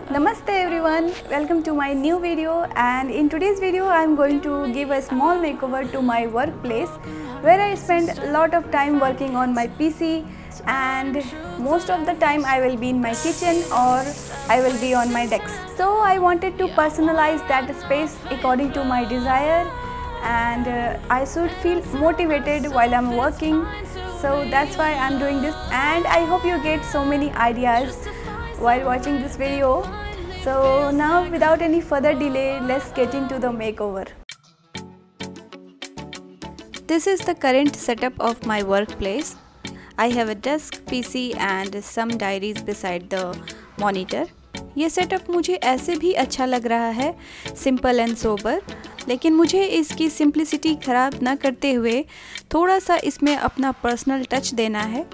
Namaste everyone, welcome to my new video, and in today's video I am going to give a small makeover to my workplace where I spend a lot of time working on my PC, and most of the time I will be in my kitchen or I will be on my desk. So I wanted to personalize that space according to my desire, and I should feel motivated while I'm working. So that's why I'm doing this, and I hope you get so many ideas while watching this video. So now without any further delay, let's get into the makeover. This is the current setup of my workplace. I have a desk, PC and some diaries beside the monitor. ये setup मुझे ऐसे भी अच्छा लग रहा है, simple and sober, लेकिन मुझे इसकी सिंप्लिसिटी ख़राब ना करते हुए थोड़ा सा इसमें अपना पर्सनल टच देना है।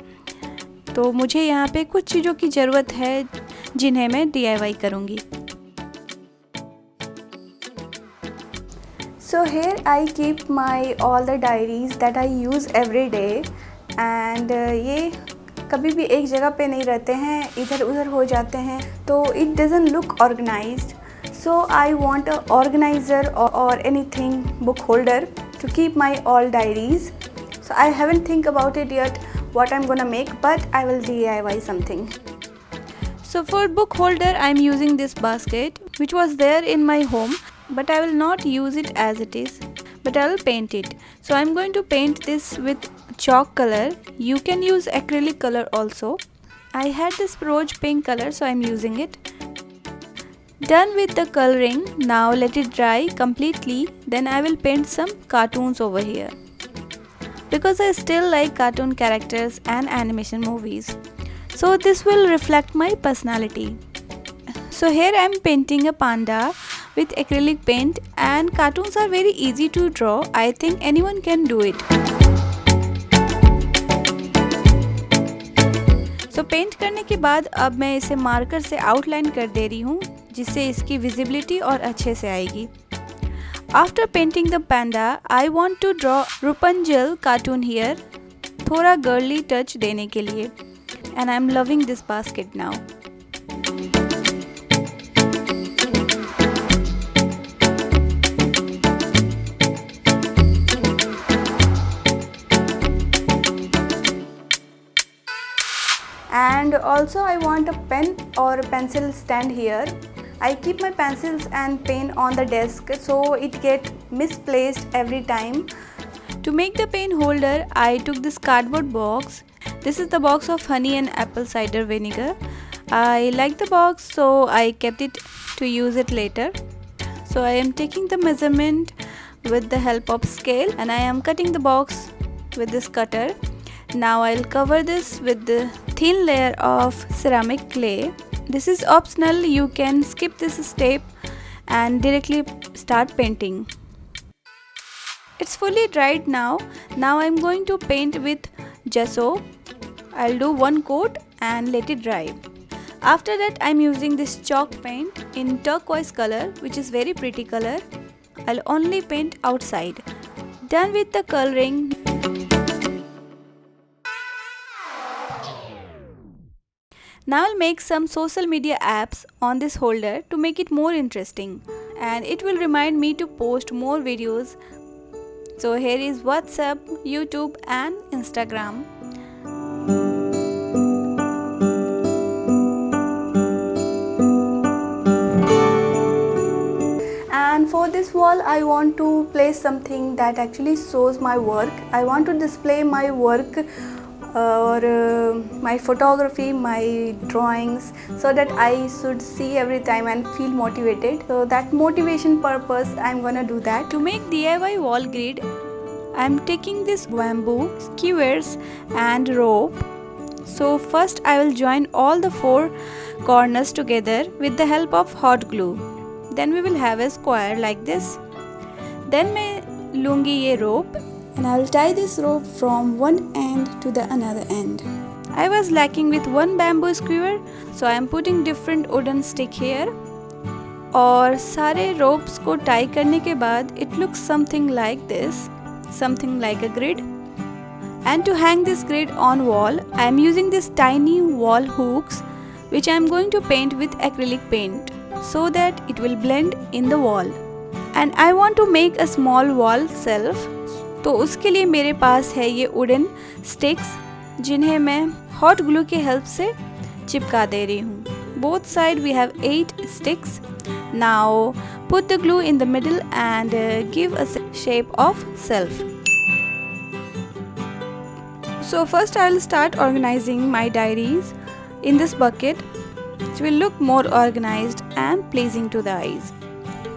तो मुझे यहाँ पे कुछ चीज़ों की ज़रूरत है जिन्हें मैं DIY करूँगी। So here I keep my all the diaries that I use every day, and ये कभी भी एक जगह पे नहीं रहते हैं, इधर उधर हो जाते हैं, तो it doesn't look organized. So I want a organizer or anything book holder to keep my all diaries. So I haven't think about it yet what I'm gonna make, but I will DIY something. So for book holder I'm using this basket which was there in my home, but I will not use it as it is, but I will paint it. So I'm going to paint this with chalk color. You can use acrylic color also. I had this rose pink color, so I'm using it. Done with the coloring, now let it dry completely, then I will paint some cartoons over here, because I still like cartoon characters and animation movies. So this will reflect my personality. So here I am painting a panda with acrylic paint, and cartoons are very easy to draw. I think anyone can do it. So paint करने के बाद अब मैं इसे marker से outline कर दे रही हूँ, जिससे इसकी विजिबिलिटी और अच्छे से आएगी। After painting the panda, I want to draw Rapunzel cartoon here, थोड़ा girly touch देने के लिए, and I am loving this basket now. And also I want a pen or pencil stand here. I keep my pencils and pen on the desk so it get misplaced every time. To make the pen holder, I took this cardboard box. This is the box of honey and apple cider vinegar. I like the box, so I kept it to use it later. So I am taking the measurement with the help of scale, and I am cutting the box with this cutter. Now I'll cover this with the thin layer of ceramic clay. This is optional, you can skip this step and directly start painting. It's fully dried now. Now I'm going to paint with gesso. I'll do one coat and let it dry. After that I'm using this chalk paint in turquoise color, which is very pretty color. I'll only paint outside. Done with the coloring. Now I'll make some social media apps on this holder to make it more interesting, and it will remind me to post more videos. So here is WhatsApp, YouTube and Instagram. And for this wall I want to place something that actually shows my work. I want to display my work or my photography, my drawings, so that I should see every time and feel motivated. So that motivation purpose I'm gonna do that. To make DIY wall grid, I'm taking this bamboo, skewers and rope. So first I will join all the four corners together with the help of hot glue. Then we will have a square like this. Then मैं लूँगी ये rope, and I will tie this rope from one end to the another end. I was lacking with one bamboo skewer, so I am putting different wooden stick here. और सारे ropes को tie करने के बाद it looks something like this, something like a grid. And to hang this grid on wall, I am using this tiny wall hooks which I am going to paint with acrylic paint so that it will blend in the wall. And I want to make a small wall shelf. तो उसके लिए मेरे पास है ये wooden sticks जिन्हें मैं hot glue की help से चिपका दे रही हूँ. Both side we have 8 sticks. Now put the glue in the middle and give a shape of shelf. So first I will start organizing my diaries in this bucket. It will look more organized and pleasing to the eyes.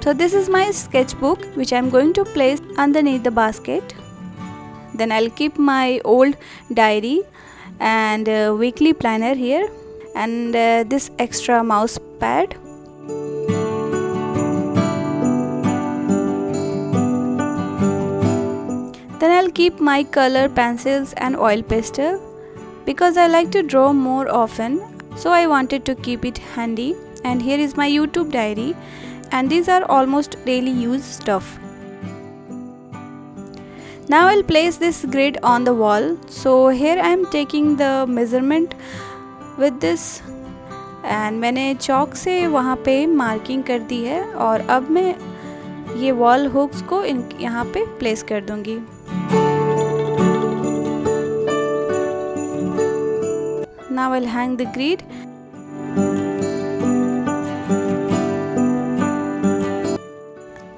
So this is my sketchbook which I am going to place underneath the basket. Then I'll keep my old diary and weekly planner here and this extra mouse pad. Then I'll keep my color pencils and oil pastel because I like to draw more often, so I wanted to keep it handy. And here is my YouTube diary, and these are almost daily use stuff. Now I'll place this grid on the wall. So here I am taking the measurement with this and मैंने chalk से वहाँ पे marking कर दी है और अब मैं ये वॉल हुक्स को यहाँ पे प्लेस कर दूँगी. Now I'll hang the grid.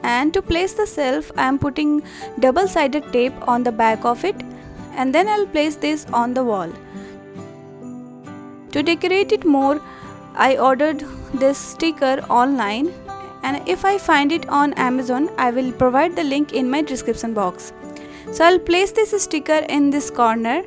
And to place the shelf, I am putting double-sided tape on the back of it, and then I'll place this on the wall. To decorate it more, I ordered this sticker online, and if I find it on Amazon, I will provide the link in my description box. So I'll place this sticker in this corner.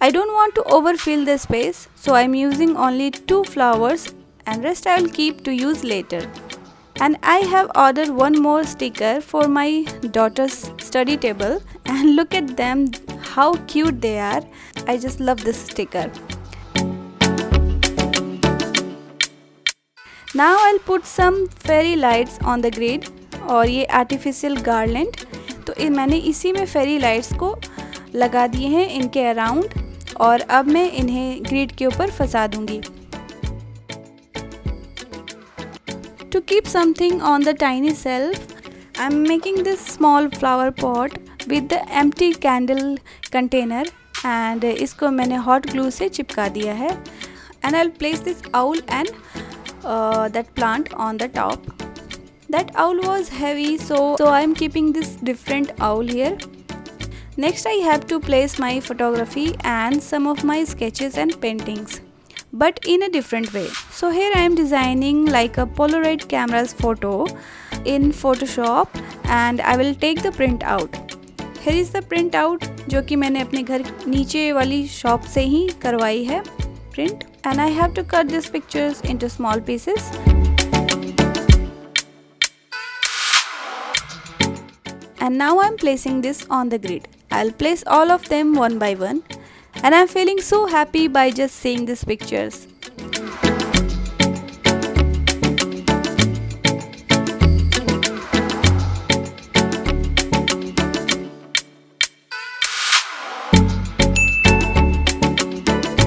I don't want to overfill the space, so I'm using only 2 flowers and rest I will keep to use later. And I have ordered one more sticker for my daughter's study table, and look at them, how cute they are. I just love this sticker. Now I'll put some fairy lights on the grid और ये artificial garland. तो मैंने इसी में fairy lights को लगा दिए हैं इनके अराउंड और अब मैं इन्हें ग्रिड के ऊपर फंसा दूंगी. To keep something on the tiny shelf, I'm making this small flower pot with the empty candle container and इसको मैंने hot glue से चिपका दिया है. And I'll place this owl and that plant on the top. That owl was heavy, so I'm keeping this different owl here. Next I have to place my photography and some of my sketches and paintings, but in a different way. So here I am designing like a Polaroid camera's photo in Photoshop and I will take the print out. Here is the print out जो कि मैंने अपने घर नीचे वाली shop से ही करवाई है print, and I have to cut these pictures into small pieces. And now I'm placing this on the grid. I'll place all of them one by one, and I'm feeling so happy by just seeing these pictures.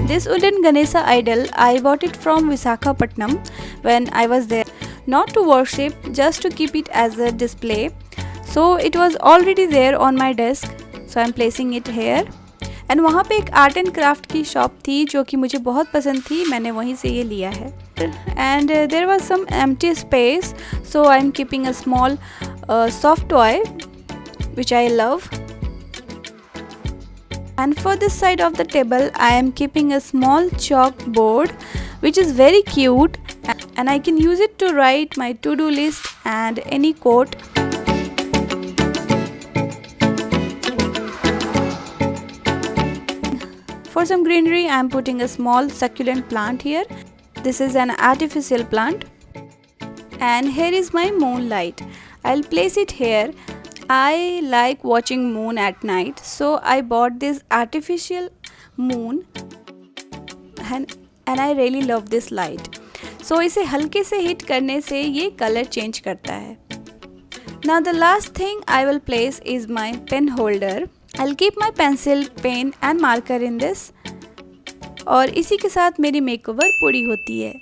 This wooden Ganesha idol, I bought it from Visakhapatnam when I was there. Not to worship, just to keep it as a display. So it was already there on my desk. So I'm placing it here. And वहाँ पे एक art and craft की shop थी जो कि मुझे बहुत पसंद थी, मैंने वहीं से ये लिया है. And there was some empty space, so I'm keeping a small soft toy which I love. And for this side of the table, I am keeping a small chalkboard which is very cute, and I can use it to write my to-do list and any quote. For some greenery, I am putting a small succulent plant here. This is an artificial plant. And here is my moonlight. I'll place it here. I like watching moon at night, so I bought this artificial moon and I really love this light. So इसे हल्के से hit करने से ये colour change करता है. Now the last thing I will place is my pen holder. I'll keep my pencil, pen and marker in this. और इसी के साथ मेरी मेकओवर पूरी होती है.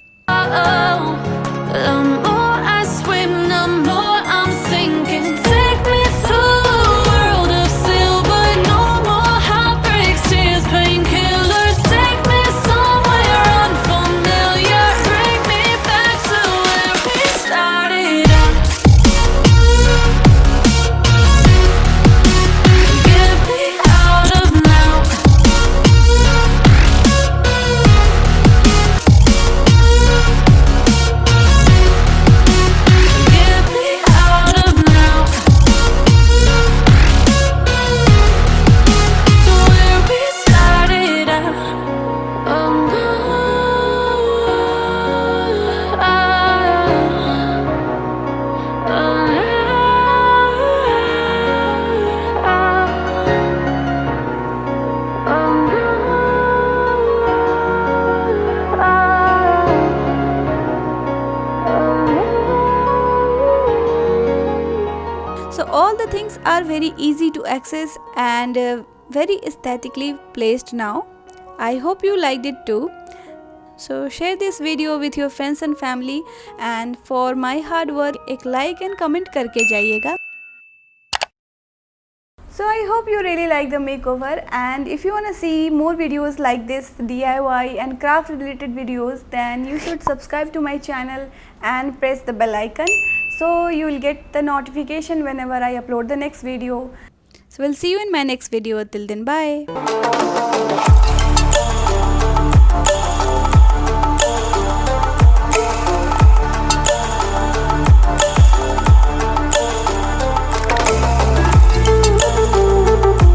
So all the things are very easy to access and very aesthetically placed now. I hope you liked it too. So share this video with your friends and family and for my hard work एक like and comment करके जाइएगा. So I hope you really like the makeover, and if you want to see more videos like this DIY and craft related videos, then you should subscribe to my channel and press the bell icon so you will get the notification whenever I upload the next video. So we'll see you in my next video. Till then, bye.